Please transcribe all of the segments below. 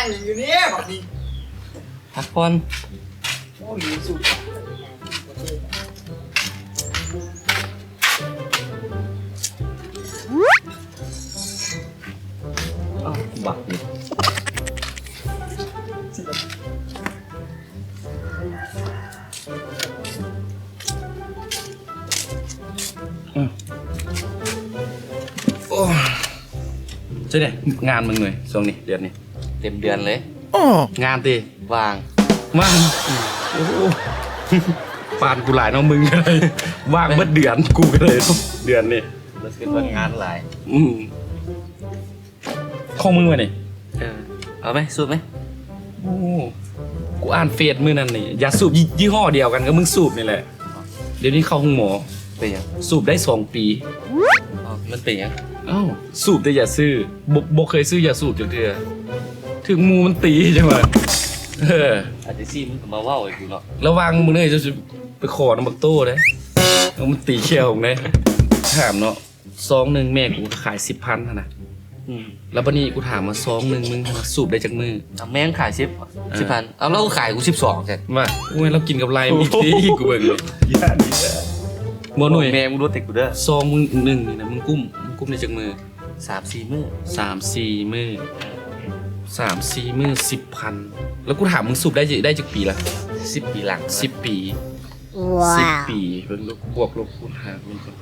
งอยู่นี่แบบนี้ พักผ่อน โอ้ยสุด บักนี่โอ้ใช่เนี่ยงานมึงหน่อยช่วงนี้เดือนนี้ เต็มเดือนเลย งานตี วาง ว่างโอ้โหปานกูหลายน้องมึงเลยว่างเมื่อเดือนกูก็เลยเดือนนี้ รู้สึกว่างานหลาย ข้อมือมาเนี่ย เอาไหมสูบไหม โอ้กูอ่านเฟซมือนั่นนี่ยาสูบยี่ห้อเดียวกันก็มึงสูบนี่แหละเดี๋ยวนี้เข้าห้องหมอ เป็นยัง สูบได้2 ปี มันเป็นยัง เอ้าสูบแต่อย่าซื้อบ่เคยซื้ออย่าสูบจังเทื่อถึงมูมันตีใช่ไหมอาจจะซีมึงก็มาว่าไอ้กูเนาะ ระวังมึงเลยจะไปขอน้ำบักโต้เลยแล้วมันตีเขี้ยวผมเลยถามเนาะซองหนึ่งแม่กูขาย 10,000นะแล้วบัดนี้กูถามมาซองหนึ่งมึงสูบได้จากมือ เอาแม่งขาย10,000เอาแล้วกูขายกู12ใช่ ว่าอุ้ยเรากินกับไรมีตีกูเบิ่งเลยย่าดีแล้บ่หน่วย แม่มึงรู้ติดกูเด้อ ซองมึงหนึ่งนี่นะมึงกุ้มได้จากมือ 3-4 มื้อ 3-4 มือ3-4 มือ 10,000แล้วกูถามมึงสูบได้จากปีละ 10 ปีหลัง 10 ปี10 ปีเบิ่งลบบวกลบคูณหารมันก่อน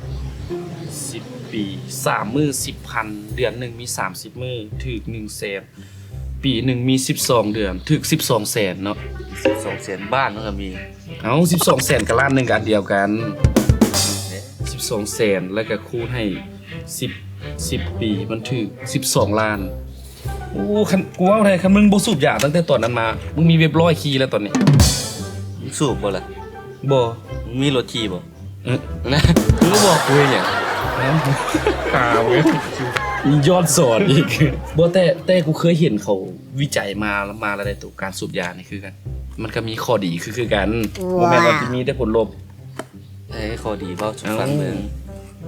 10 ปี3 มือ 10,000 เดือนหนึ่งมี30 มือถึก100,000ปีหนึ่งมี12 เดือนถึก1200,000เนาะ 12 เสียนบ้านมันก็มี เอา1200,000กับล้านหนึ่งกันเดียวกัน1200,000แล้วก็คูณให้10ปีมันถึก12 ล้านโอ้คันกูว่าไงคันมึงบ่สูบยาตั้งแต่ตอนนั้นมามึงมีเว็บร้อยคีย์แล้วตอนนี้ มึงสูบบ่ล่ะ บ่ มึงมีรถขี่บ่ นะ มึงก็บอกกูอย่าง ข่าวเว้ยมียอดสอนอีกบ่แต่กูเคยเห็นเขาวิจัยมาแล้วได้ตัวการสูบยานี่คือกัน มันก็มีข้อดีคือกันบ่แม่นว่าสิมีแต่ผลลบ ไอ้ข้อดีเปล่าชุดฟังเมือง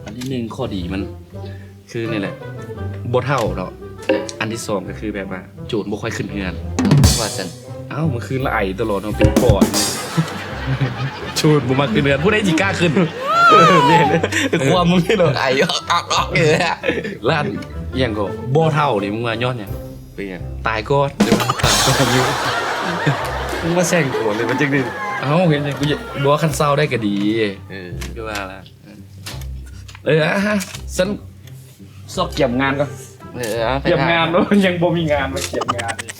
อันที่หนึ่งข้อดีมันคือนี่แหละบ่เท่าเนาะอันที่สองก็คือแบบว่าโจรบ่ค่อยขึ้นเฮือน ว่าจัน เอ้ามันคือละไอตลอดเนาะเป็นปอดโจรบ่มาขึ้นเฮือนผู้ใดสิกล้าขึ้น เนี่ยความมึงที่เราไอ้ออกเลยอะ ล้านอหย่างก็บ่เท่านี่มึงว่าย้อนหยัง เป็นยัง ตายก่อนเดี๋ยวตายก่อนอยู่ มึงมาแซงตัวเลยมันจังดิ เอ้าเห็นจังกูจะบ่ว่าคันเศร้าได้ก็ดี ก็ว่าละ ฮะฉันสอบเก็บงานก่อน ไป เก็บงาน ถ่ย แล้วยังบ่มีงานมาเก็บงานอีก